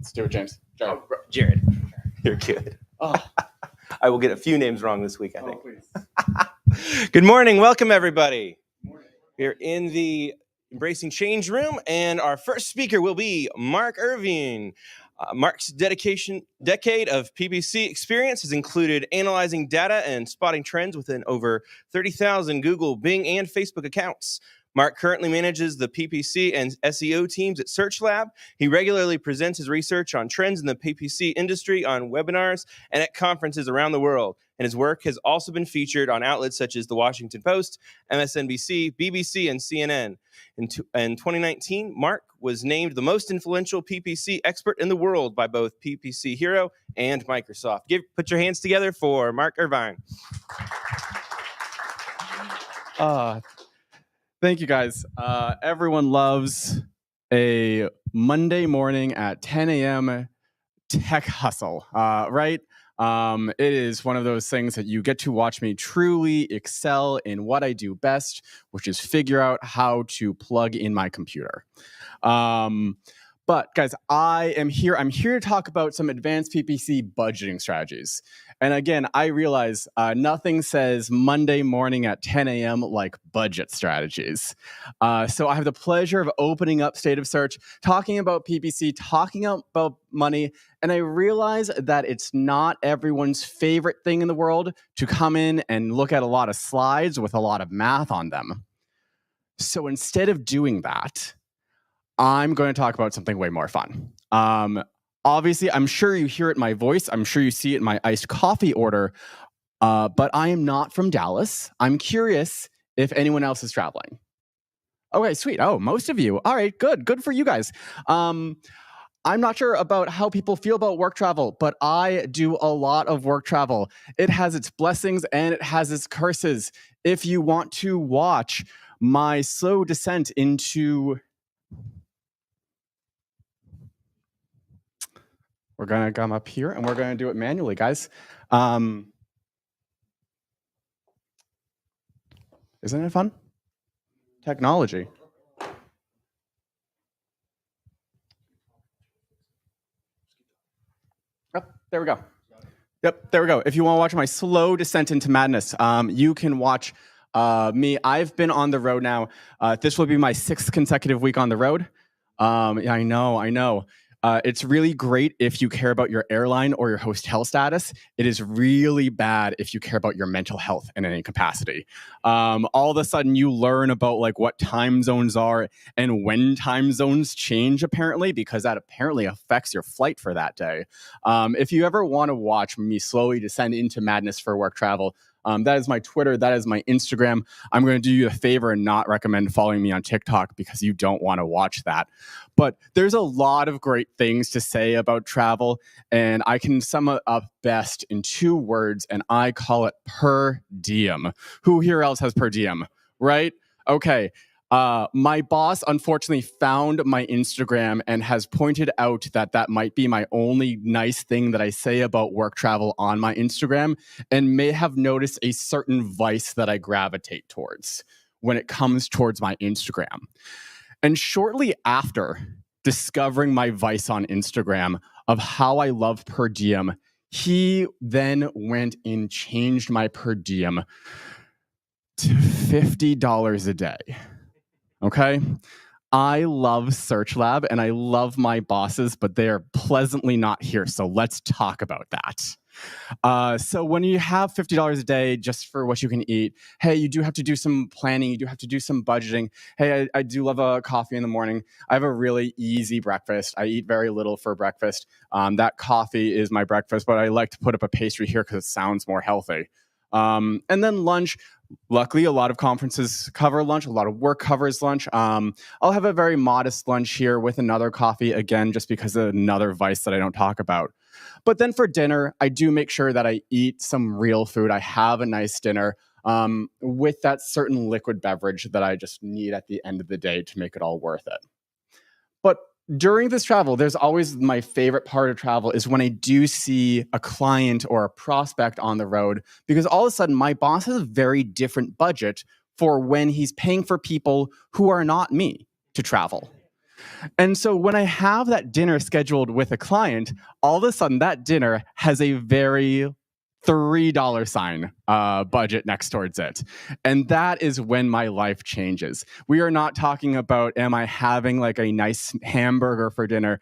Let's do it, James. Jared. Oh, Jared. You're good. Oh. I will get a few names wrong this week, I think. Please. Good morning. Welcome, everybody. Good morning. We're in the Embracing Change room, and our first speaker will be Mark Irvine. Mark's decade of PPC experience has included analyzing data and spotting trends within over 30,000 Google, Bing, and Facebook accounts. Mark currently manages the PPC and SEO teams at SearchLab. He regularly presents his research on trends in the PPC industry on webinars and at conferences around the world. And his work has also been featured on outlets such as The Washington Post, MSNBC, BBC, and CNN. In 2019, Mark was named the most influential PPC expert in the world by both PPC Hero and Microsoft. Put your hands together for Mark Irvine. Thank you, guys. Everyone loves a Monday morning at 10 a.m. tech hustle, right? It is one of those things that you get to watch me truly excel in what I do best, which is figure out how to plug in my computer. But guys, I'm here to talk about some advanced PPC budgeting strategies. And again, I realize nothing says Monday morning at 10 a.m. like budget strategies. So I have the pleasure of opening up State of Search, talking about PPC, talking about money. And I realize that it's not everyone's favorite thing in the world to come in and look at a lot of slides with a lot of math on them. So instead of doing that, I'm going to talk about something way more fun. Obviously, I'm sure you hear it in my voice. I'm sure you see it in my iced coffee order. But I am not from Dallas. I'm curious if anyone else is traveling. Okay, sweet. Oh, most of you. All right, good. Good for you guys. I'm not sure about how people feel about work travel, but I do a lot of work travel. It has its blessings and it has its curses. If you want to watch my slow descent into... We're going to come up here, and we're going to do it manually, guys. Isn't it fun? Technology. Oh, there we go. Yep, there we go. If you want to watch my slow descent into madness, you can watch me. I've been on the road now. This will be my 6th consecutive week on the road. Yeah, I know. It's really great if you care about your airline or your hotel status. It is really bad if you care about your mental health in any capacity. All of a sudden, you learn about like what time zones are and when time zones change, apparently, because that apparently affects your flight for that day. If you ever want to watch me slowly descend into madness for work travel, that is my Twitter. That is my Instagram. I'm going to do you a favor and not recommend following me on TikTok because you don't want to watch that. But there's a lot of great things to say about travel, and I can sum it up best in 2 words, and I call it per diem. Who here else has per diem, right? Okay. My boss, unfortunately, found my Instagram and has pointed out that might be my only nice thing that I say about work travel on my Instagram, and may have noticed a certain vice that I gravitate towards when it comes towards my Instagram. And shortly after discovering my vice on Instagram of how I love per diem, he then went and changed my per diem to $50 a day. Okay. I love SearchLab and I love my bosses, but they are pleasantly not here. So let's talk about that. So when you have $50 a day just for what you can eat, hey, you do have to do some planning. You do have to do some budgeting. Hey, I do love a coffee in the morning. I have a really easy breakfast. I eat very little for breakfast. That coffee is my breakfast, but I like to put up a pastry here because it sounds more healthy. And then lunch. Luckily, a lot of conferences cover lunch. A lot of work covers lunch. I'll have a very modest lunch here with another coffee, again, just because of another vice that I don't talk about. But then for dinner, I do make sure that I eat some real food. I have a nice dinner with that certain liquid beverage that I just need at the end of the day to make it all worth it. But during this travel, there's always my favorite part of travel is when I do see a client or a prospect on the road, because all of a sudden my boss has a very different budget for when he's paying for people who are not me to travel. And so when I have that dinner scheduled with a client, all of a sudden that dinner has a very $3 sign budget next towards it. And that is when my life changes. We are not talking about, am I having like a nice hamburger for dinner?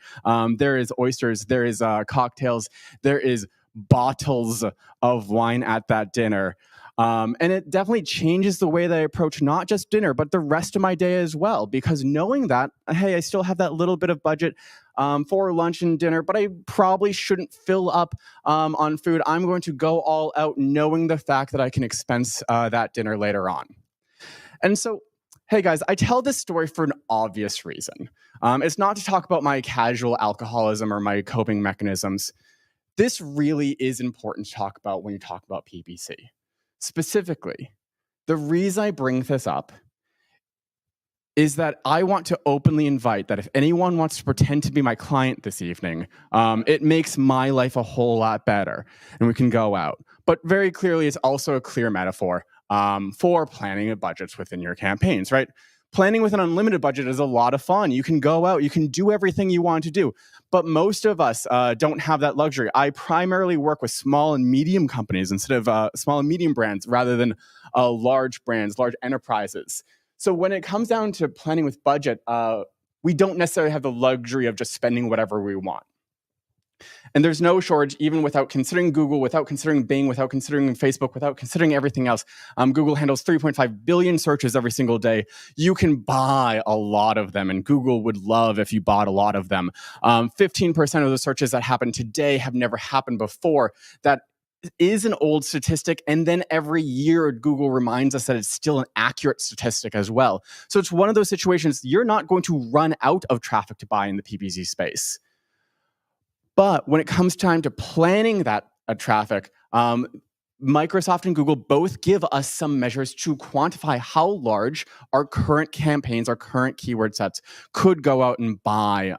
There is oysters, there is cocktails, there is bottles of wine at that dinner. And it definitely changes the way that I approach not just dinner, but the rest of my day as well. Because knowing that, hey, I still have that little bit of budget for lunch and dinner, but I probably shouldn't fill up on food. I'm going to go all out knowing the fact that I can expense that dinner later on. And so, hey guys, I tell this story for an obvious reason. It's not to talk about my casual alcoholism or my coping mechanisms. This really is important to talk about when you talk about PPC. Specifically, the reason I bring this up is that I want to openly invite that if anyone wants to pretend to be my client this evening, it makes my life a whole lot better and we can go out. But very clearly, it's also a clear metaphor for planning budgets within your campaigns, right? Planning with an unlimited budget is a lot of fun. You can go out, you can do everything you want to do. But most of us don't have that luxury. I primarily work with small and medium companies instead of small and medium brands rather than large brands, large enterprises. So when it comes down to planning with budget, we don't necessarily have the luxury of just spending whatever we want. And there's no shortage, even without considering Google, without considering Bing, without considering Facebook, without considering everything else. Google handles 3.5 billion searches every single day. You can buy a lot of them, and Google would love if you bought a lot of them. 15% of the searches that happen today have never happened before. That is an old statistic, and then every year Google reminds us that it's still an accurate statistic as well. So it's one of those situations you're not going to run out of traffic to buy in the PPC space. But when it comes time to planning that traffic, Microsoft and Google both give us some measures to quantify how large our current campaigns, our current keyword sets could go out and buy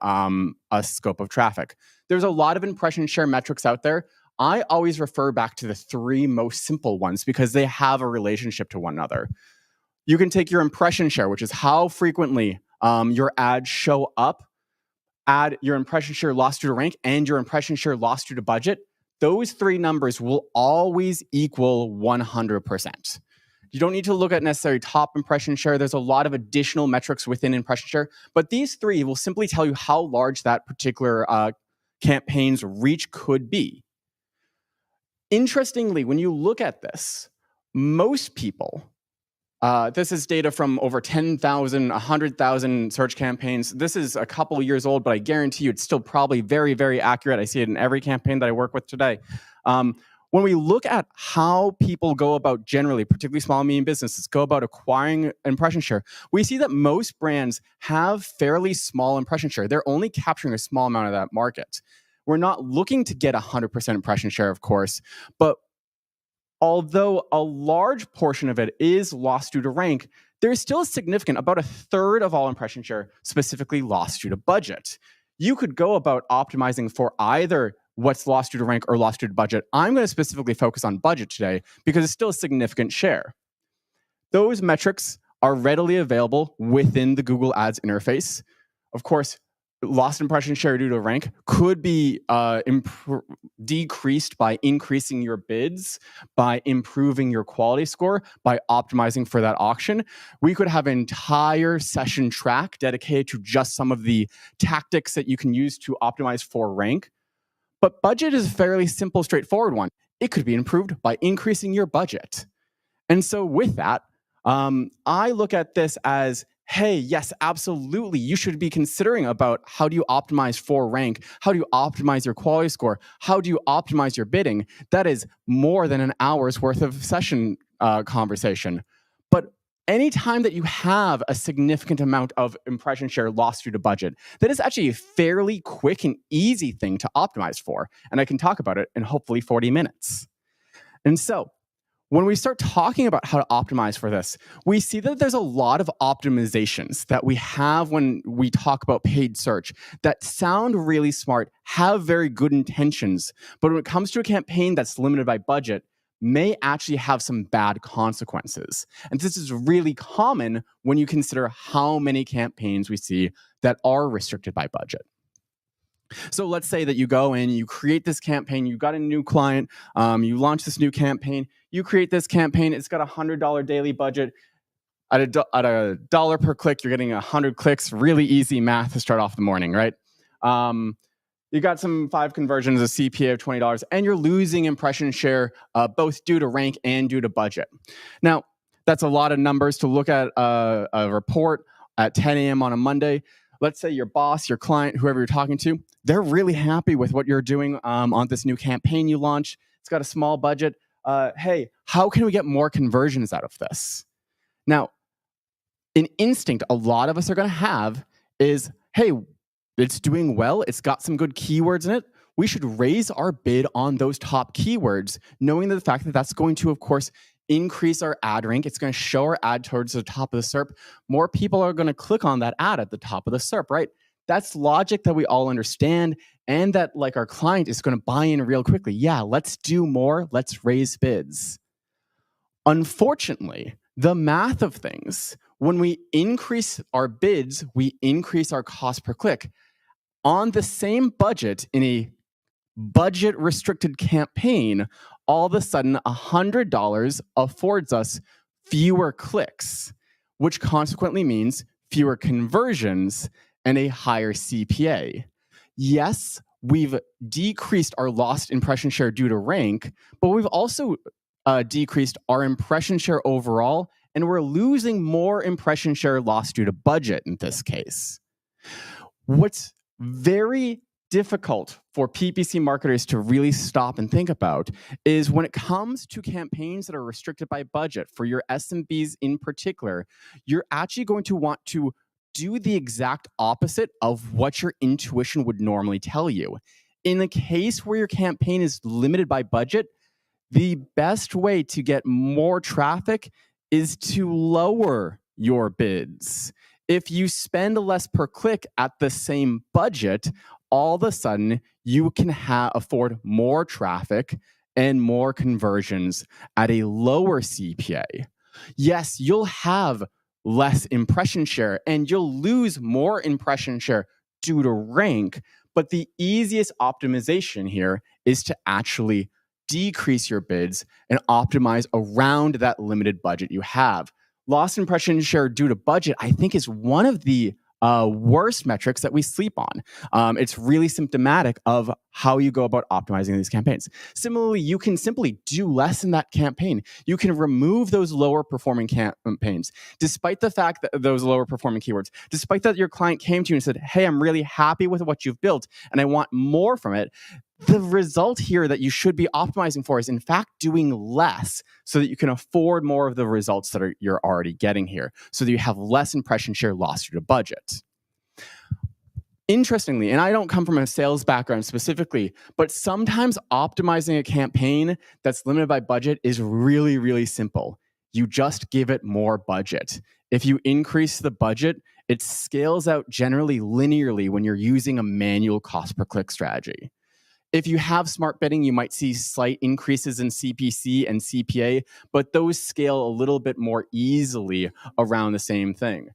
a scope of traffic. There's a lot of impression share metrics out there. I always refer back to the three most simple ones because they have a relationship to one another. You can take your impression share, which is how frequently your ads show up, add your impression share lost due to rank and your impression share lost due to budget. Those three numbers will always equal 100%. You don't need to look at necessarily top impression share. There's a lot of additional metrics within impression share, but these three will simply tell you how large that particular campaign's reach could be. Interestingly, when you look at this, most people, this is data from over 10,000, 100,000 search campaigns. This is a couple of years old, but I guarantee you it's still probably very, very accurate. I see it in every campaign that I work with today. When we look at how people go about generally, particularly small and medium businesses, go about acquiring impression share, we see that most brands have fairly small impression share. They're only capturing a small amount of that market. We're not looking to get 100% impression share, of course, but although a large portion of it is lost due to rank, there's still a significant, about a third of all impression share specifically lost due to budget. You could go about optimizing for either what's lost due to rank or lost due to budget. I'm going to specifically focus on budget today because it's still a significant share. Those metrics are readily available within the Google Ads interface. Of course, lost impression share due to rank could be decreased by increasing your bids, by improving your quality score, by optimizing for that auction. We could have an entire session track dedicated to just some of the tactics that you can use to optimize for rank. But budget is a fairly simple, straightforward one. It could be improved by increasing your budget. And so with that, I look at this as, hey, yes, absolutely. You should be considering about how do you optimize for rank? How do you optimize your quality score? How do you optimize your bidding? That is more than an hour's worth of session conversation. But anytime that you have a significant amount of impression share lost due to budget, that is actually a fairly quick and easy thing to optimize for. And I can talk about it in hopefully 40 minutes. And so when we start talking about how to optimize for this, we see that there's a lot of optimizations that we have when we talk about paid search that sound really smart, have very good intentions, but when it comes to a campaign that's limited by budget, may actually have some bad consequences. And this is really common when you consider how many campaigns we see that are restricted by budget. So let's say that you go in, you create this campaign, you got a new client, you launch this new campaign, you create this campaign, it's got a $100 daily budget. At a dollar per click, you're getting 100 clicks. Really easy math to start off the morning, right? You got some 5 conversions, a CPA of $20, and you're losing impression share both due to rank and due to budget. Now, that's a lot of numbers to look at a report at 10 a.m. on a Monday. Let's say your boss, your client, whoever you're talking to, they're really happy with what you're doing on this new campaign you launched. It's got a small budget. Hey, how can we get more conversions out of this? Now, an instinct a lot of us are going to have is, hey, it's doing well. It's got some good keywords in it. We should raise our bid on those top keywords, knowing the fact that that's going to, of course, increase our ad rank. It's going to show our ad towards the top of the SERP. More people are going to click on that ad at the top of the SERP, right? That's logic that we all understand, and that like our client is going to buy in real quickly. Yeah, let's do more. Let's raise bids. Unfortunately, the math of things, when we increase our bids, we increase our cost per click. On the same budget, in a budget restricted campaign, all of a sudden $100 affords us fewer clicks, which consequently means fewer conversions and a higher CPA. Yes, we've decreased our lost impression share due to rank, but we've also decreased our impression share overall, and we're losing more impression share lost due to budget in this case. What's very difficult for PPC marketers to really stop and think about is when it comes to campaigns that are restricted by budget, for your SMBs in particular, you're actually going to want to do the exact opposite of what your intuition would normally tell you. In the case where your campaign is limited by budget, the best way to get more traffic is to lower your bids. If you spend less per click at the same budget, all of a sudden you can afford more traffic and more conversions at a lower CPA. Yes, you'll have less impression share and you'll lose more impression share due to rank, but the easiest optimization here is to actually decrease your bids and optimize around that limited budget you have. Lost impression share due to budget, I think, is one of the worst metrics that we sleep on. It's really symptomatic of how you go about optimizing these campaigns. Similarly, you can simply do less in that campaign. You can remove those lower performing campaigns, despite the fact that those lower performing keywords, despite that your client came to you and said, hey, I'm really happy with what you've built and I want more from it. The result here that you should be optimizing for is, in fact, doing less so that you can afford more of the results that you're already getting here, so that you have less impression share lost due to budget. Interestingly, and I don't come from a sales background specifically, but sometimes optimizing a campaign that's limited by budget is really, really simple. You just give it more budget. If you increase the budget, it scales out generally linearly when you're using a manual cost per click strategy. If you have smart bidding, you might see slight increases in CPC and CPA, but those scale a little bit more easily around the same thing.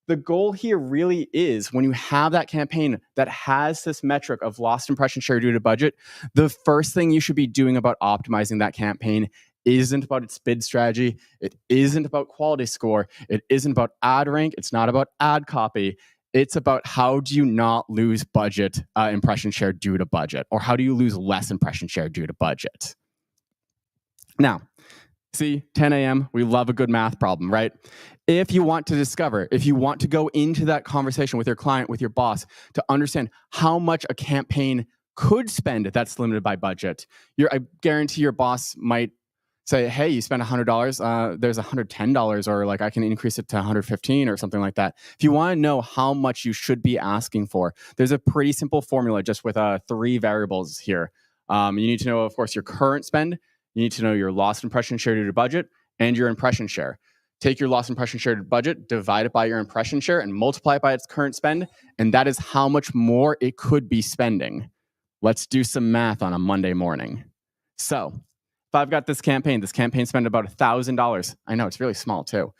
The goal here really is, when you have that campaign that has this metric of lost impression share due to budget, the first thing you should be doing about optimizing that campaign isn't about its bid strategy. It isn't about quality score. It isn't about ad rank. It's not about ad copy. It's about how do you not lose budget impression share due to budget, or how do you lose less impression share due to budget? Now, see, 10 a.m., we love a good math problem, right? If you want to discover, if you want to go into that conversation with your client, with your boss, to understand how much a campaign could spend that's limited by budget, I guarantee your boss might say, hey, you spent $100, there's $110, or like I can increase it to $115 or something like that. If you want to know how much you should be asking for, there's a pretty simple formula just with 3 variables here. You need to know, of course, your current spend. You need to know your lost impression share due to budget and your impression share. Take your lost impression share to budget, divide it by your impression share, and multiply it by its current spend. And that is how much more it could be spending. Let's do some math on a Monday morning. So if I've got this campaign spent about $1,000. I know it's really small too.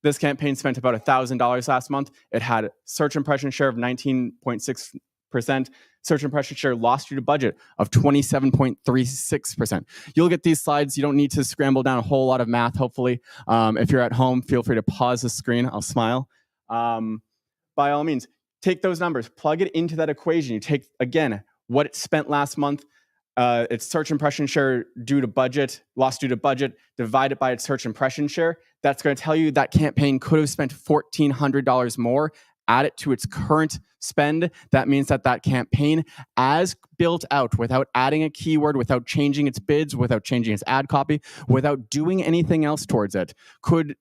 This campaign spent about $1,000 last month. It had search impression share of 19.6%, search impression share lost due to budget of 27.36%. You look at these slides, you don't need to scramble down a whole lot of math, hopefully. If you're at home, feel free to pause the screen. I'll smile. By all means, take those numbers, plug it into that equation. You take, again, what it spent last month, its search impression share due to budget, lost due to budget, divide it by its search impression share. That's going to tell you that campaign could have spent $1,400 more. Add it to its current spend. That means that that campaign, as built out, without adding a keyword, without changing its bids, without changing its ad copy, without doing anything else towards it,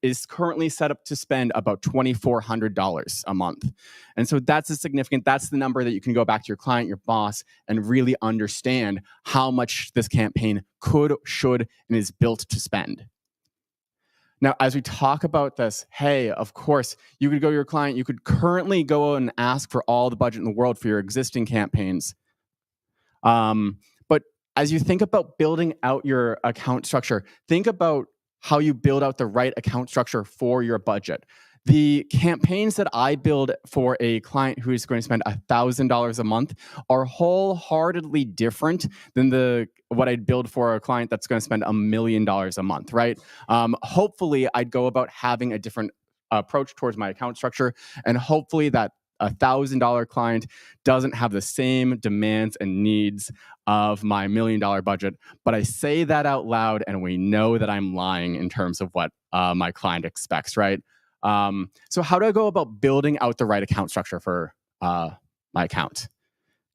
is currently set up to spend about $2,400 a month. And so that's that's the number that you can go back to your client, your boss, and really understand how much this campaign could, should, and is built to spend. Now, as we talk about this, hey, of course, you could go to your client, you could currently go and ask for all the budget in the world for your existing campaigns. But as you think about building out your account structure, think about how you build out the right account structure for your budget. The campaigns that I build for a client who is going to spend $1,000 a month are wholeheartedly different than what I'd build for a client that's going to spend $1 million a month, right? Hopefully, I'd go about having a different approach towards my account structure, and hopefully that $1,000 client doesn't have the same demands and needs of my $1 million budget. But I say that out loud, and we know that I'm lying in terms of what my client expects, right? So how do I go about building out the right account structure for my account?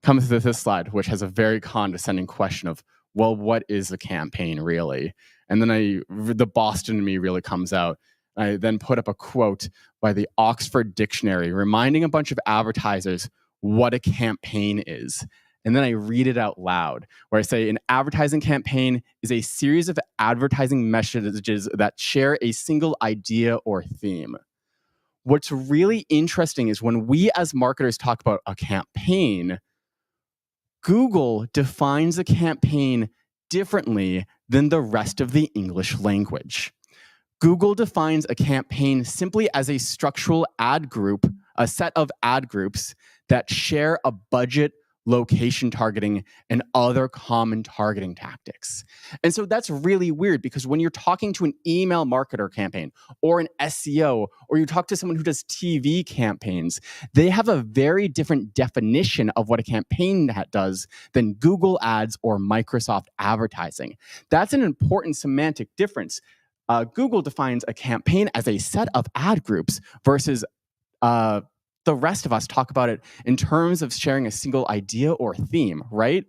Comes to this slide, which has a very condescending question of, well, what is a campaign really? And then the Boston in me really comes out. I then put up a quote by the Oxford Dictionary reminding a bunch of advertisers what a campaign is. And then I read it out loud, where I say an advertising campaign is a series of advertising messages that share a single idea or theme. What's really interesting is when we as marketers talk about a campaign, Google defines a campaign differently than the rest of the English language. Google defines a campaign simply as a structural ad group, a set of ad groups that share a budget, location targeting, and other common targeting tactics. And so that's really weird, because when you're talking to an email marketer campaign or an SEO, or you talk to someone who does TV campaigns, they have a very different definition of what a campaign does than Google Ads or Microsoft advertising. That's an important semantic difference. Google defines a campaign as a set of ad groups versus the rest of us talk about it in terms of sharing a single idea or theme, right?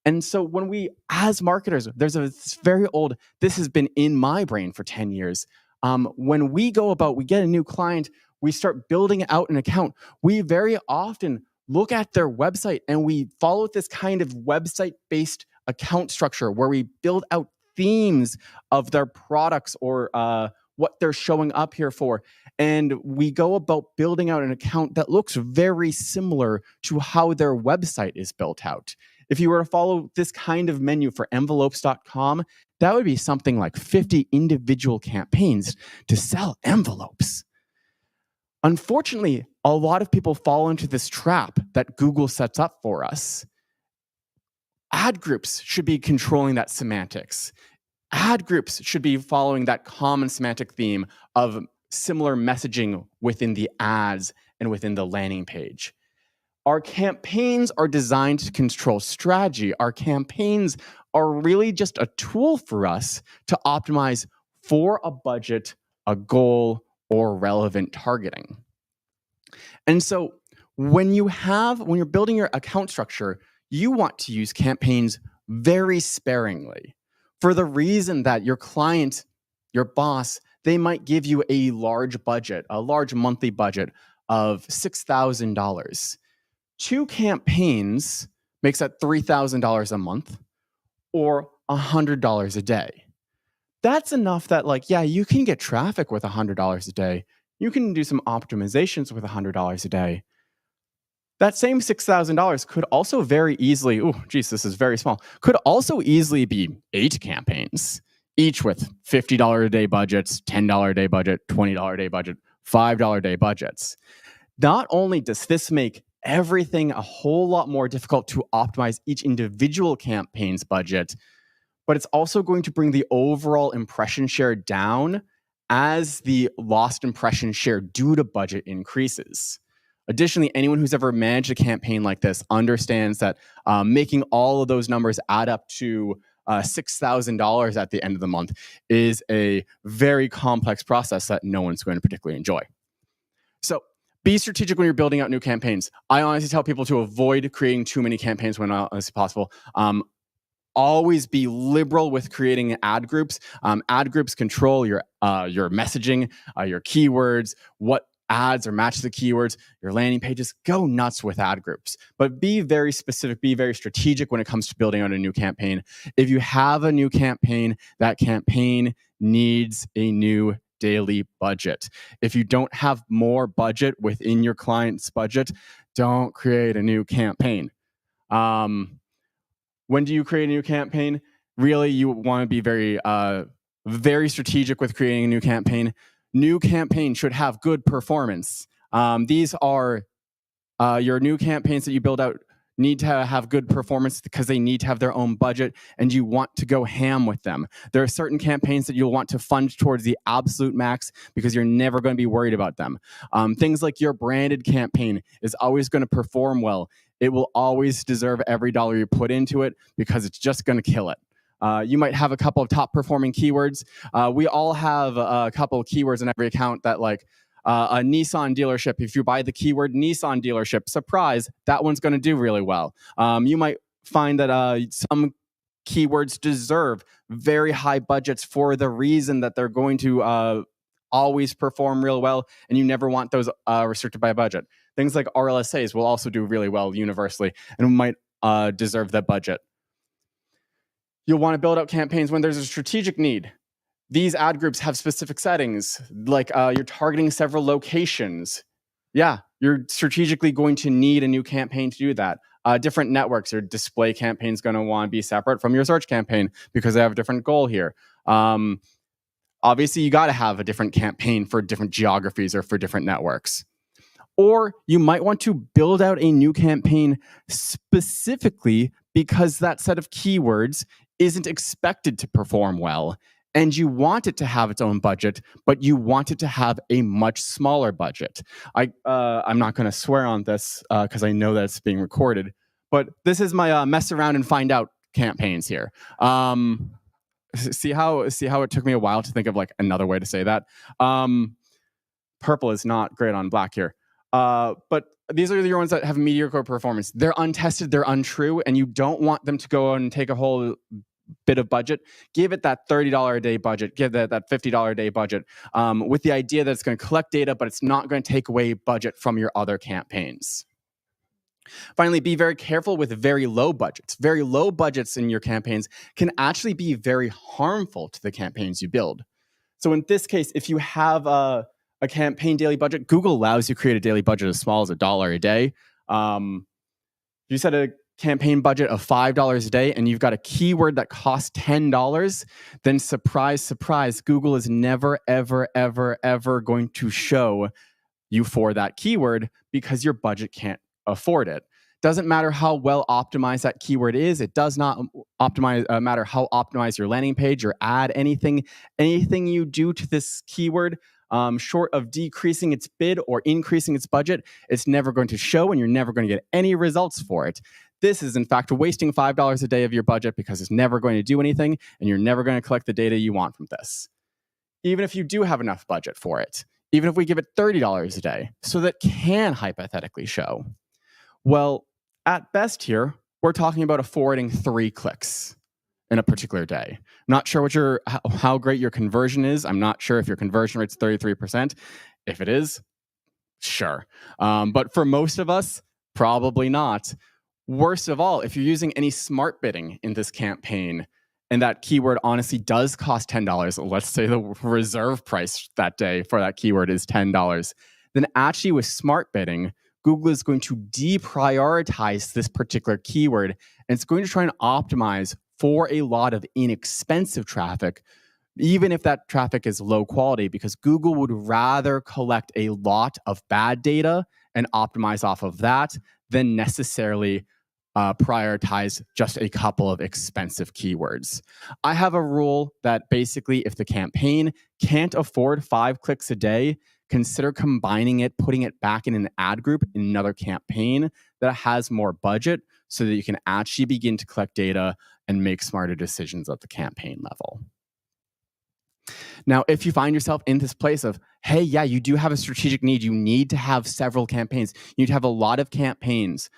And so when we, as marketers, there's this has been in my brain for 10 years. When we get a new client, we start building out an account, we very often look at their website and we follow this kind of website-based account structure where we build out themes of their products or what they're showing up here for. And we go about building out an account that looks very similar to how their website is built out. If you were to follow this kind of menu for envelopes.com, that would be something like 50 individual campaigns to sell envelopes. Unfortunately, a lot of people fall into this trap that Google sets up for us. Ad groups should be controlling that semantics. Ad groups should be following that common semantic theme of similar messaging within the ads and within the landing page. Our campaigns are designed to control strategy. Our campaigns are really just a tool for us to optimize for a budget, a goal, or relevant targeting. And so when you're building your account structure, you want to use campaigns very sparingly, for the reason that your client, your boss, they might give you a large budget, a large monthly budget of $6,000. 2 campaigns makes that $3,000 a month or $100 a day. That's enough that, you can get traffic with $100 a day. You can do some optimizations with $100 a day. That same $6,000 could also very easily, oh, geez, this is very small, could also easily be 8 campaigns, each with $50 a day budgets, $10 a day budget, $20 a day budget, $5 a day budgets. Not only does this make everything a whole lot more difficult to optimize each individual campaign's budget, but it's also going to bring the overall impression share down as the lost impression share due to budget increases. Additionally, anyone who's ever managed a campaign like this understands that making all of those numbers add up to $6,000 at the end of the month is a very complex process that no one's going to particularly enjoy. So be strategic when you're building out new campaigns. I honestly tell people to avoid creating too many campaigns when it's possible. Always be liberal with creating ad groups. Ad groups control your messaging, your keywords, what ads are matched to the keywords, your landing pages. Go nuts with ad groups, but be very specific, be very strategic when it comes to building out a new campaign. If you have a new campaign, that campaign needs a new daily budget. If you don't have more budget within your client's budget, don't create a new campaign. When do you create a new campaign? Really, you want to be very strategic with creating a new campaign. New campaign should have good performance. These are your new campaigns that you build out need to have good performance because they need to have their own budget and you want to go ham with them. There are certain campaigns that you'll want to fund towards the absolute max because you're never going to be worried about them. Things like your branded campaign is always going to perform well. It will always deserve every dollar you put into it because it's just going to kill it. You might have a couple of top performing keywords. We all have a couple of keywords in every account that like a Nissan dealership. If you buy the keyword Nissan dealership, surprise, that one's going to do really well. You might find that some keywords deserve very high budgets for the reason that they're going to always perform real well, and you never want those restricted by budget. Things like RLSAs will also do really well universally and might deserve that budget. You'll want to build out campaigns when there's a strategic need. These ad groups have specific settings, like you're targeting several locations. Yeah, you're strategically going to need a new campaign to do that. Different networks, your display campaign is going to want to be separate from your search campaign because they have a different goal here. Obviously, you got to have a different campaign for different geographies or for different networks. Or you might want to build out a new campaign specifically because that set of keywords isn't expected to perform well, and you want it to have its own budget, but you want it to have a much smaller budget. I'm not going to swear on this because I know that it's being recorded, but this is my mess around and find out campaigns here. See how it took me a while to think of like another way to say that. Purple is not great on black here. But these are the ones that have mediocre performance. They're untested, they're untrue, and you don't want them to go and take a whole bit of budget. Give it that $30 a day budget, give that $50 a day budget with the idea that it's going to collect data, but it's not going to take away budget from your other campaigns. Finally, be very careful with very low budgets. Very low budgets in your campaigns can actually be very harmful to the campaigns you build. So in this case, if you have a campaign daily budget, Google allows you to create a daily budget as small as $1 a day. You set a campaign budget of $5 a day and you've got a keyword that costs $10, then surprise, surprise, Google is never, ever, ever, ever going to show you for that keyword because your budget can't afford it. Doesn't matter how well optimized that keyword is. It does not matter how optimized your landing page, your ad, anything you do to this keyword, short of decreasing its bid or increasing its budget, it's never going to show and you're never going to get any results for it. This is, in fact, wasting $5 a day of your budget because it's never going to do anything and you're never going to collect the data you want from this. Even if you do have enough budget for it, even if we give it $30 a day, so that can hypothetically show. Well, at best here, we're talking about forwarding 3 clicks in a particular day. I'm not sure how great your conversion is. I'm not sure if your conversion rate's 33%. If it is, sure. But for most of us, probably not. Worst of all, if you're using any smart bidding in this campaign, and that keyword honestly does cost $10, let's say the reserve price that day for that keyword is $10, then actually with smart bidding, Google is going to deprioritize this particular keyword, and it's going to try and optimize for a lot of inexpensive traffic, even if that traffic is low quality, because Google would rather collect a lot of bad data and optimize off of that than necessarily prioritize just a couple of expensive keywords. I have a rule that basically if the campaign can't afford 5 clicks a day, consider combining it, putting it back in an ad group in another campaign that has more budget so that you can actually begin to collect data and make smarter decisions at the campaign level. Now, if you find yourself in this place of, hey, yeah, you do have a strategic need, you need to have several campaigns, you need to have a lot of campaigns.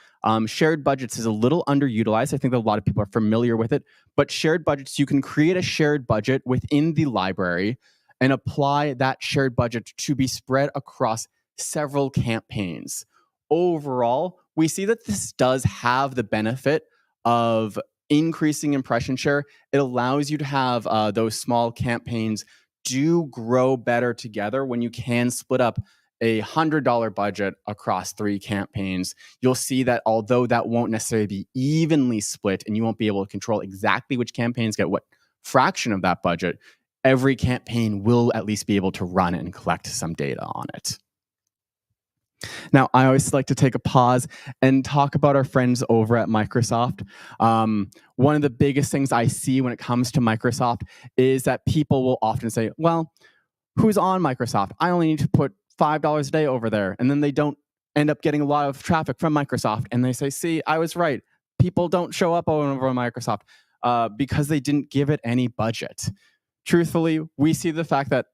Shared budgets is a little underutilized. I think that a lot of people are familiar with it, but shared budgets, you can create a shared budget within the library and apply that shared budget to be spread across several campaigns. Overall, we see that this does have the benefit of increasing impression share. It allows you to have those small campaigns do grow better together when you can split up a $100 budget across 3 campaigns. You'll see that although that won't necessarily be evenly split and you won't be able to control exactly which campaigns get what fraction of that budget, every campaign will at least be able to run and collect some data on it. Now, I always like to take a pause and talk about our friends over at Microsoft. One of the biggest things I see when it comes to Microsoft is that people will often say, well, who's on Microsoft? I only need to put $5 a day over there. And then they don't end up getting a lot of traffic from Microsoft. And they say, see, I was right. People don't show up over on Microsoft because they didn't give it any budget. Truthfully, we see the fact that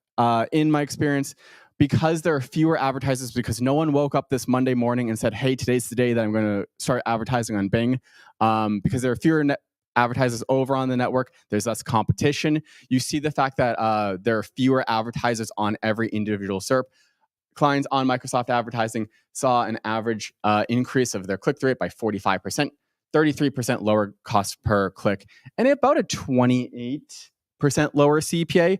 in my experience, because there are fewer advertisers, because no one woke up this Monday morning and said, hey, today's the day that I'm going to start advertising on Bing, because there are fewer advertisers over on the network, there's less competition. You see the fact that there are fewer advertisers on every individual SERP. Clients on Microsoft advertising saw an average increase of their click-through rate by 45%, 33% lower cost per click, and about a 28% lower CPA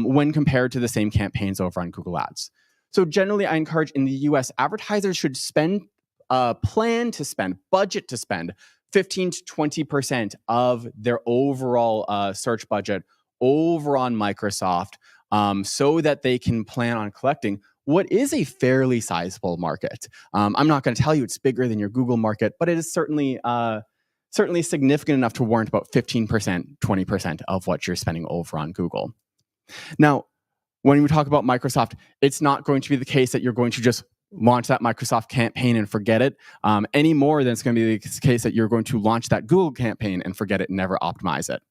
when compared to the same campaigns over on Google Ads. So generally, I encourage in the US, advertisers should plan to spend, budget to spend 15 to 20% of their overall search budget over on Microsoft so that they can plan on collecting what is a fairly sizable market. I'm not going to tell you it's bigger than your Google market, but it is certainly significant enough to warrant about 15%, 20% of what you're spending over on Google. Now, when we talk about Microsoft, it's not going to be the case that you're going to just launch that Microsoft campaign and forget it any more than it's going to be the case that you're going to launch that Google campaign and forget it and never optimize it.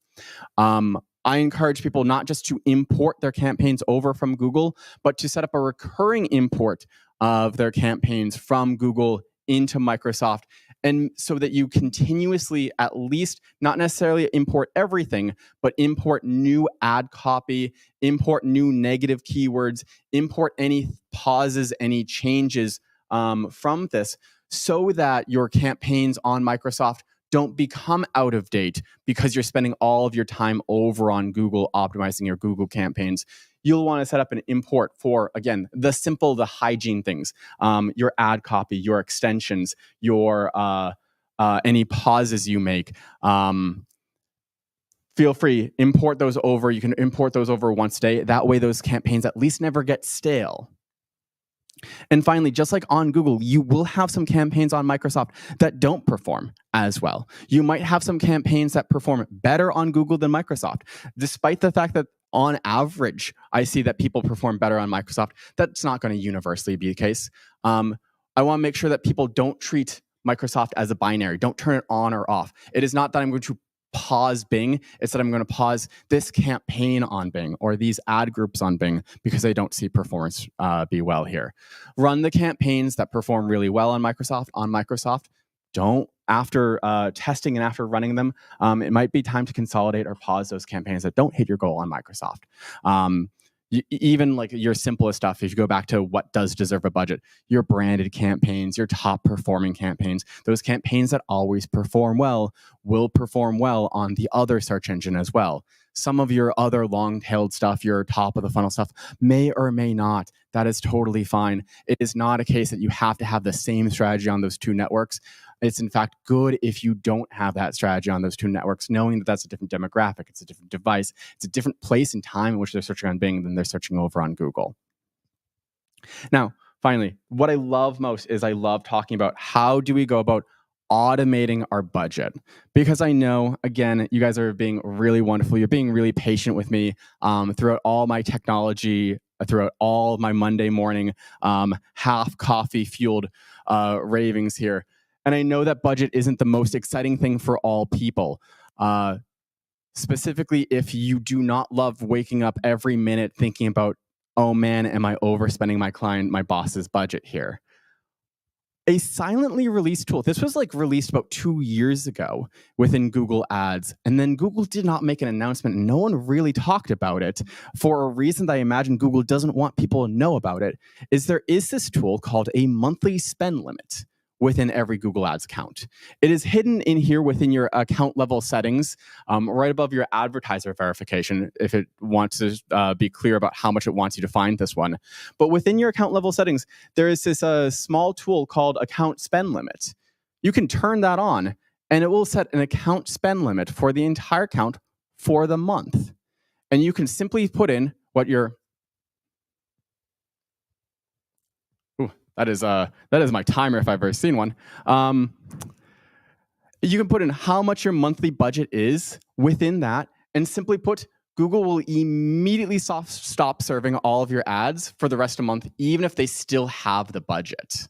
I encourage people not just to import their campaigns over from Google, but to set up a recurring import of their campaigns from Google into Microsoft, and so that you continuously, at least, not necessarily import everything, but import new ad copy, import new negative keywords, import any pauses, any changes from this, so that your campaigns on Microsoft don't become out of date because you're spending all of your time over on Google optimizing your Google campaigns. You'll want to set up an import for, again, the hygiene things, your ad copy, your extensions, your any pauses you make. Feel free, import those over. You can import those over once a day. That way those campaigns at least never get stale. And finally, just like on Google, you will have some campaigns on Microsoft that don't perform as well. You might have some campaigns that perform better on Google than Microsoft, despite the fact that on average, I see that people perform better on Microsoft. That's not going to universally be the case. I want to make sure that people don't treat Microsoft as a binary. Don't turn it on or off. It is not that I'm going to pause Bing. It's that I'm going to pause this campaign on Bing or these ad groups on Bing because I don't see performance be well here. Run the campaigns that perform really well on Microsoft. Don't, after testing and after running them, it might be time to consolidate or pause those campaigns that don't hit your goal on Microsoft. Even like your simplest stuff, if you go back to what does deserve a budget, your branded campaigns, your top performing campaigns, those campaigns that always perform well will perform well on the other search engine as well. Some of your other long-tailed stuff, your top of the funnel stuff, may or may not. that is totally fine. It is not a case that you have to have the same strategy on those two networks. It's in fact good if you don't have that strategy on those two networks, knowing that that's a different demographic, it's a different device, it's a different place and time in which they're searching on Bing than they're searching over on Google. Now, finally, what I love most is I love talking about how do we go about automating our budget, because I know, again, you guys are being really wonderful. You're being really patient with me throughout all my technology, throughout all of my Monday morning half coffee fueled ravings here. And I know that budget isn't the most exciting thing for all people. Specifically, if you do not love waking up every minute thinking about, oh man, am I overspending my boss's budget here? A silently released tool. This was released about 2 years ago within Google Ads. And then Google did not make an announcement. And no one really talked about it for a reason that I imagine Google doesn't want people to know about it. There is this tool called a monthly spend limit within every Google Ads account. It is hidden in here within your account level settings, right above your advertiser verification, if it wants to be clear about how much it wants you to find this one. But within your account level settings, there is this small tool called account spend limit. You can turn that on, and it will set an account spend limit for the entire account for the month. And you can simply put in what your That is my timer if I've ever seen one. You can put in how much your monthly budget is within that, and simply put, Google will immediately stop serving all of your ads for the rest of the month, even if they still have the budget.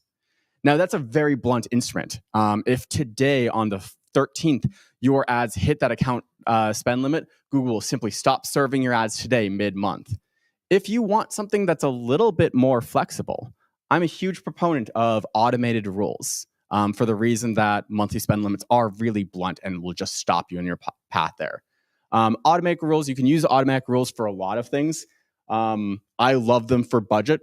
Now, that's a very blunt instrument. If today on the 13th, your ads hit that account spend limit, Google will simply stop serving your ads today mid-month. If you want something that's a little bit more flexible, I'm a huge proponent of automated rules for the reason that monthly spend limits are really blunt and will just stop you in your path there. Automatic rules, you can use automatic rules for a lot of things. I love them for budget.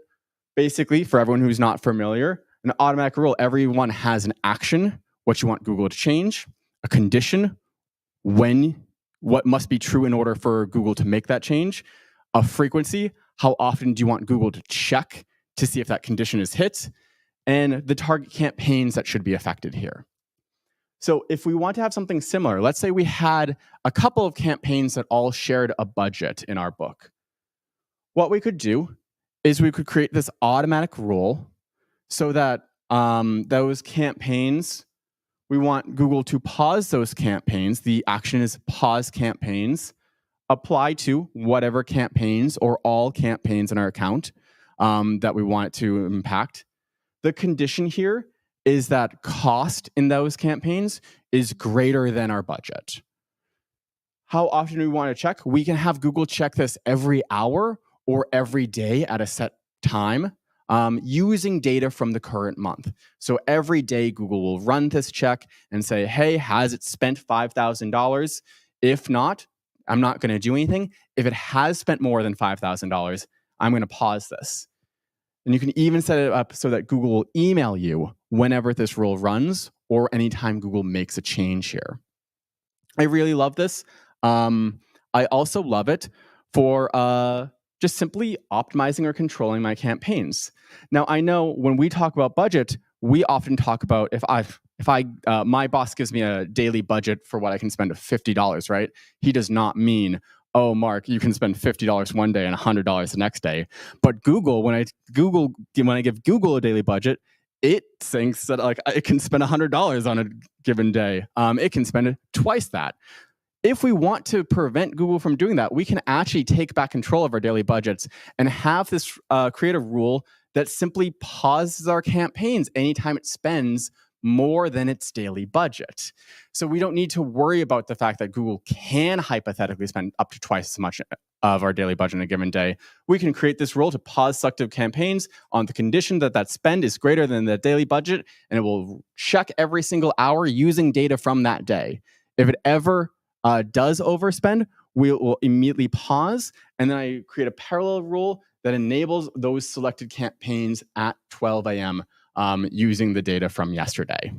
Basically, for everyone who's not familiar, an automatic rule, everyone has an action, what you want Google to change, a condition, what must be true in order for Google to make that change, a frequency, how often do you want Google to check to see if that condition is hit, and the target campaigns that should be affected here. So if we want to have something similar, let's say we had a couple of campaigns that all shared a budget in our book. What we could do is we could create this automatic rule so that those campaigns, we want Google to pause those campaigns. The action is pause campaigns, apply to whatever campaigns or all campaigns in our account that we want it to impact. The condition here is that cost in those campaigns is greater than our budget. How often do we want to check? We can have Google check this every hour or every day at a set time using data from the current month. So every day Google will run this check and say, hey, has it spent $5,000? If not, I'm not going to do anything. If it has spent more than $5,000, I'm going to pause this. And you can even set it up so that Google will email you whenever this rule runs or anytime Google makes a change here. I really love this. I also love it for just simply optimizing or controlling my campaigns. Now, I know when we talk about budget, we often talk about my boss gives me a daily budget for what I can spend of $50, right? He does not mean, oh, Mark, you can spend $50 one day and $100 the next day. But Google, when I give Google a daily budget, it thinks that it can spend $100 on a given day. It can spend twice that. If we want to prevent Google from doing that, we can actually take back control of our daily budgets and have this create a rule that simply pauses our campaigns anytime it spends more than its daily budget. So we don't need to worry about the fact that Google can hypothetically spend up to twice as much of our daily budget in a given day. We can create this rule to pause selective campaigns on the condition that that spend is greater than the daily budget, and it will check every single hour using data from that day. If it ever does overspend, we will immediately pause, and then I create a parallel rule that enables those selected campaigns at 12 a.m. Using the data from yesterday.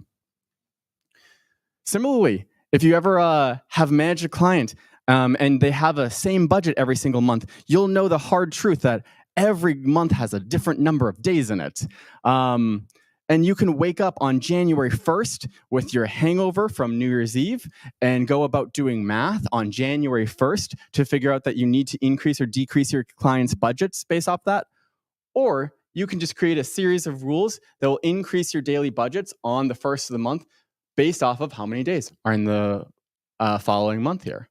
Similarly, if you ever have managed a client and they have a same budget every single month, you'll know the hard truth that every month has a different number of days in it. And you can wake up on January 1st with your hangover from New Year's Eve and go about doing math on January 1st to figure out that you need to increase or decrease your clients' budgets based off that. Or you can just create a series of rules that will increase your daily budgets on the first of the month based off of how many days are in the following month here.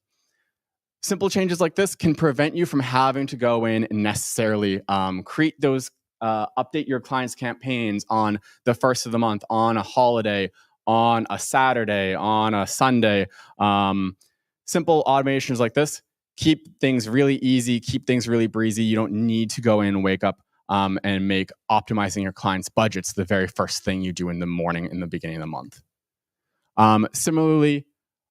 Simple changes like this can prevent you from having to go in and necessarily create those update your clients' campaigns on the first of the month, on a holiday, on a Saturday, on a Sunday. Simple automations like this keep things really easy, keep things really breezy. You don't need to go in and wake up and make optimizing your clients' budgets the very first thing you do in the morning in the beginning of the month. Similarly,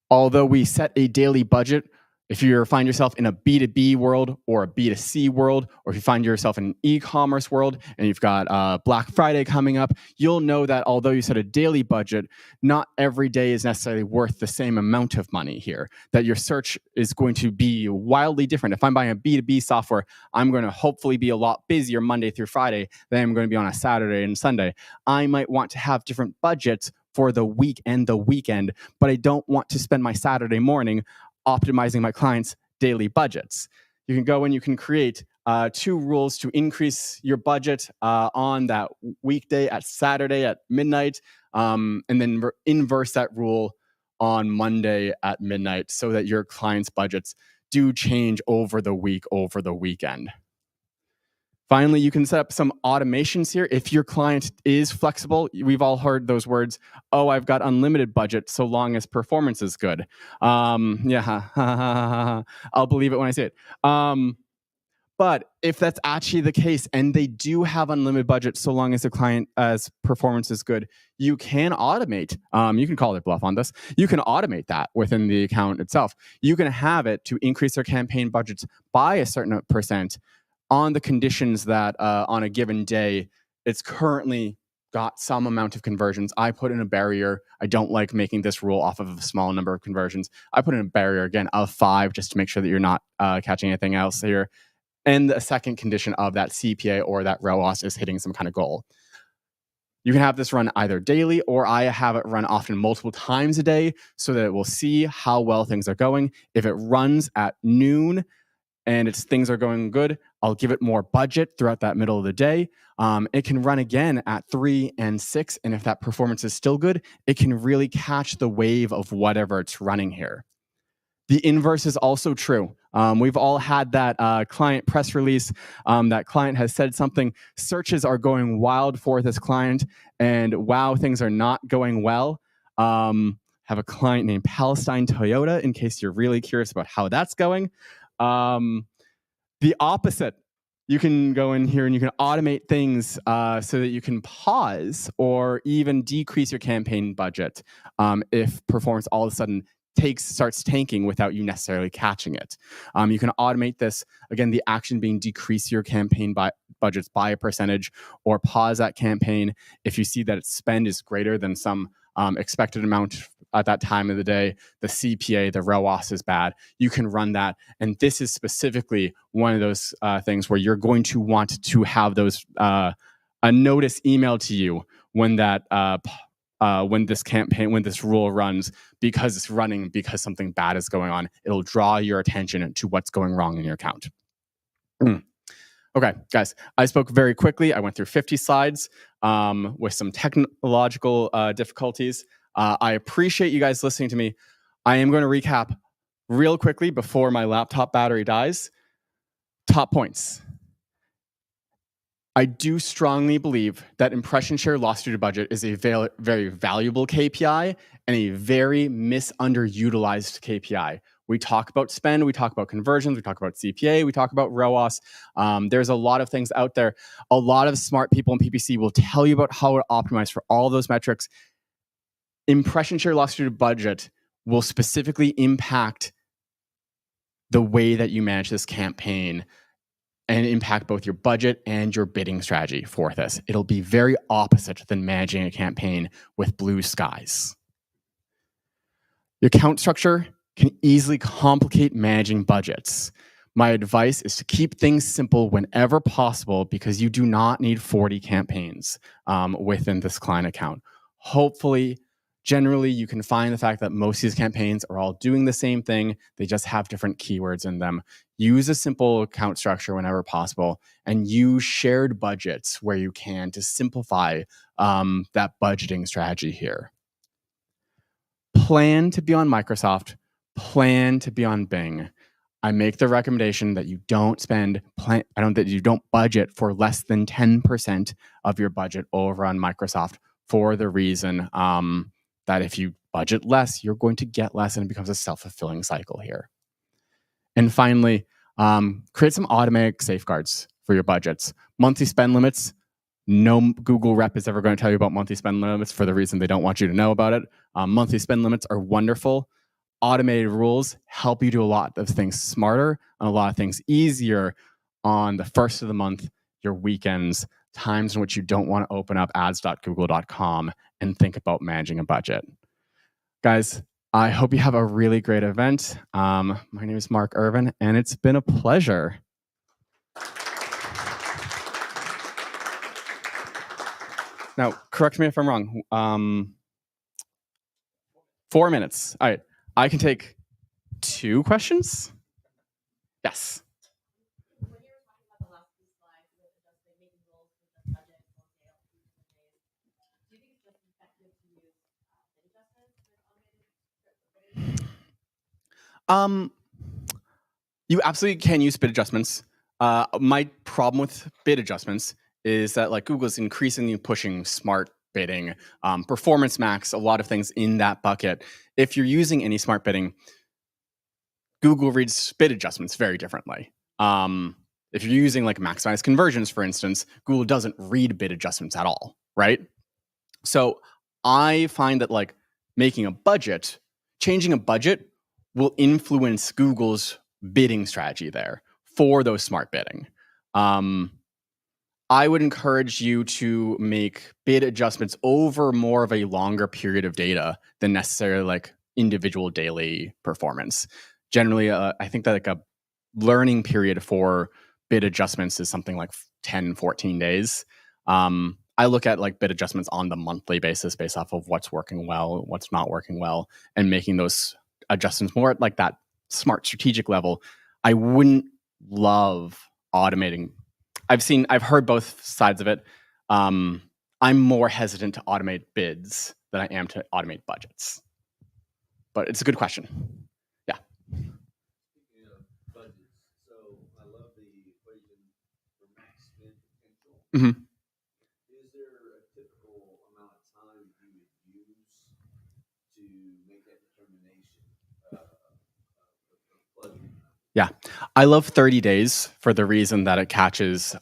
although we set a daily budget, if you find yourself in a B2B world or a B2C world, or if you find yourself in an e-commerce world and you've got Black Friday coming up, you'll know that although you set a daily budget, not every day is necessarily worth the same amount of money here, that your search is going to be wildly different. If I'm buying a B2B software, I'm going to hopefully be a lot busier Monday through Friday than I'm going to be on a Saturday and Sunday. I might want to have different budgets for the week and the weekend, but I don't want to spend my Saturday morning optimizing my clients' daily budgets. You can go and you can create 2 rules to increase your budget on that weekday at Saturday at midnight, and then inverse that rule on Monday at midnight so that your clients' budgets do change over the week, over the weekend. Finally, you can set up some automations here. If your client is flexible, we've all heard those words, oh, I've got unlimited budget so long as performance is good. Yeah, I'll believe it when I say it. But if that's actually the case and they do have unlimited budget so long as the client as performance is good, you can automate. You can call it bluff on this. You can automate that within the account itself. You can have it to increase their campaign budgets by a certain percent on the conditions that on a given day, it's currently got some amount of conversions. I put in a barrier. I don't like making this rule off of a small number of conversions. I put in a barrier, again, of 5 just to make sure that you're not catching anything else here. And the second condition of that CPA or that ROAS is hitting some kind of goal. You can have this run either daily, or I have it run often multiple times a day so that it will see how well things are going. If it runs at noon and things are going good, I'll give it more budget throughout that middle of the day. It can run again at 3 and 6. And if that performance is still good, it can really catch the wave of whatever it's running here. The inverse is also true. We've all had that client press release. That client has said something, searches are going wild for this client, and wow, things are not going well. Have a client named Palestine Toyota, in case you're really curious about how that's going. The opposite, you can go in here and you can automate things so that you can pause or even decrease your campaign budget if performance all of a sudden starts tanking without you necessarily catching it. You can automate this, again, the action being decrease your campaign budgets by a percentage, or pause that campaign if you see that its spend is greater than some expected amount at that time of the day. The CPA, the ROAS is bad. You can run that. And this is specifically one of those things where you're going to want to have those a notice emailed to you when that when this rule runs, because it's running, because something bad is going on. It'll draw your attention to what's going wrong in your account. Okay, guys, I spoke very quickly. I went through 50 slides with some technological difficulties. I appreciate you guys listening to me. I am going to recap real quickly before my laptop battery dies. Top points. I do strongly believe that impression share loss due to budget is a very valuable KPI and a very misunderutilized KPI. We talk about spend, we talk about conversions, we talk about CPA, we talk about ROAS. There's a lot of things out there. A lot of smart people in PPC will tell you about how to optimize for all those metrics. Impression share loss due to budget will specifically impact the way that you manage this campaign and impact both your budget and your bidding strategy for this. It'll be very opposite than managing a campaign with blue skies. Your account structure can easily complicate managing budgets. My advice is to keep things simple whenever possible because you do not need 40 campaigns within this client account. Hopefully, generally, you can find the fact that most of these campaigns are all doing the same thing. They just have different keywords in them. Use a simple account structure whenever possible and use shared budgets where you can to simplify that budgeting strategy here. Plan to be on Microsoft. Plan to be on Bing. I make the recommendation that you don't that you don't budget for less than 10% of your budget over on Microsoft for the reason that if you budget less, you're going to get less and it becomes a self-fulfilling cycle here. And finally, create some automatic safeguards for your budgets. Monthly spend limits. No Google rep is ever going to tell you about monthly spend limits for the reason they don't want you to know about it. Monthly spend limits are wonderful. Automated rules help you do a lot of things smarter and a lot of things easier on the first of the month, your weekends, times in which you don't want to open up ads.google.com and think about managing a budget. Guys, I hope you have a really great event. My name is Mark Irvine, and it's been a pleasure. Now, correct me if I'm wrong. 4 minutes. All right. I can take 2 questions. Yes. When you were talking about the last few slides with adjusting, making goals with the budget, do you think it's just effective to use bid adjustments with automated? You absolutely can use bid adjustments. My problem with bid adjustments is that like Google's increasingly pushing smart bidding, performance max, a lot of things in that bucket. If you're using any smart bidding, Google reads bid adjustments very differently. If you're using like maximize conversions, for instance, Google doesn't read bid adjustments at all, right? So I find that like changing a budget will influence Google's bidding strategy there for those smart bidding. I would encourage you to make bid adjustments over more of a longer period of data than necessarily like individual daily performance. Generally, I think that like a learning period for bid adjustments is something like 10, 14 days. I look at like bid adjustments on the monthly basis based off of what's working well, what's not working well, and making those adjustments more at like that smart strategic level. I wouldn't love automating. I've heard both sides of it. I'm more hesitant to automate bids than I am to automate budgets. But it's a good question. Yeah. Speaking of budgets, so I love the equation for max spend potential. Mm-hmm. Is there a typical amount of time you would use to make that determination of budget? Yeah, I love 30 days for the reason that it catches,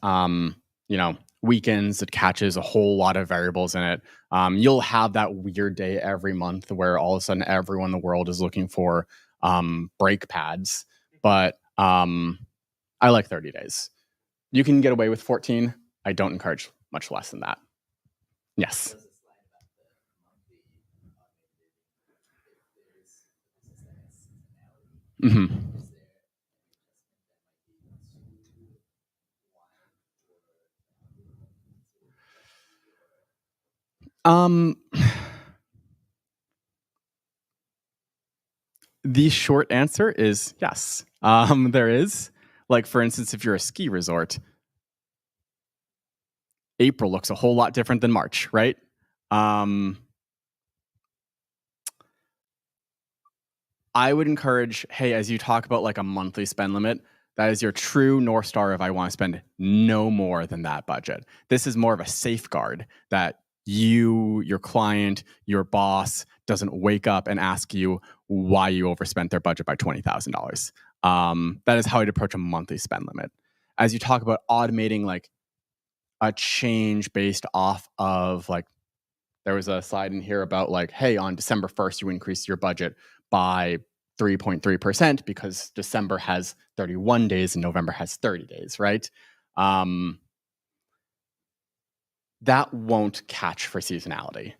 weekends. It catches a whole lot of variables in it. You'll have that weird day every month where all of a sudden everyone in the world is looking for brake pads. But I like 30 days. You can get away with 14. I don't encourage much less than that. Yes. Mm-hmm. The short answer is yes. There is. Like, for instance, if you're a ski resort, April looks a whole lot different than March, right? I would encourage, hey, as you talk about like a monthly spend limit, that is your true North Star if I want to spend no more than that budget. This is more of a safeguard that you, your client, your boss doesn't wake up and ask you why you overspent their budget by $20,000. That is how I'd approach a monthly spend limit. As you talk about automating like a change based off of like, there was a slide in here about like, hey, on December 1st, you increased your budget by 3.3% because December has 31 days and November has 30 days, right? That won't catch for seasonality.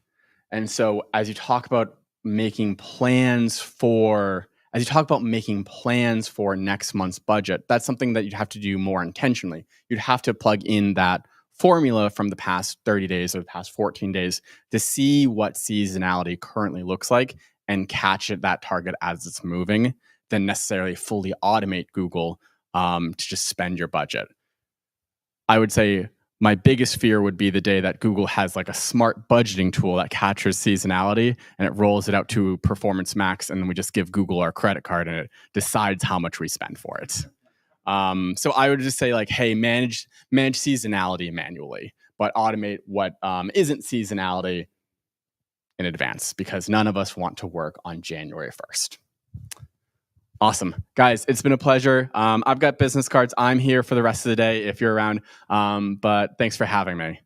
And so as you talk about making plans for as you talk about making plans for next month's budget, that's something that you'd have to do more intentionally. You'd have to plug in that formula from the past 30 days or the past 14 days to see what seasonality currently looks like and catch that target as it's moving, than necessarily fully automate Google to just spend your budget. I would say my biggest fear would be the day that Google has like a smart budgeting tool that captures seasonality and it rolls it out to Performance Max, and then we just give Google our credit card and it decides how much we spend for it. So I would just say, like, hey, manage seasonality manually, but automate what isn't seasonality in advance, because none of us want to work on January 1st. Awesome. Guys, it's been a pleasure. I've got business cards. I'm here for the rest of the day if you're around, but thanks for having me.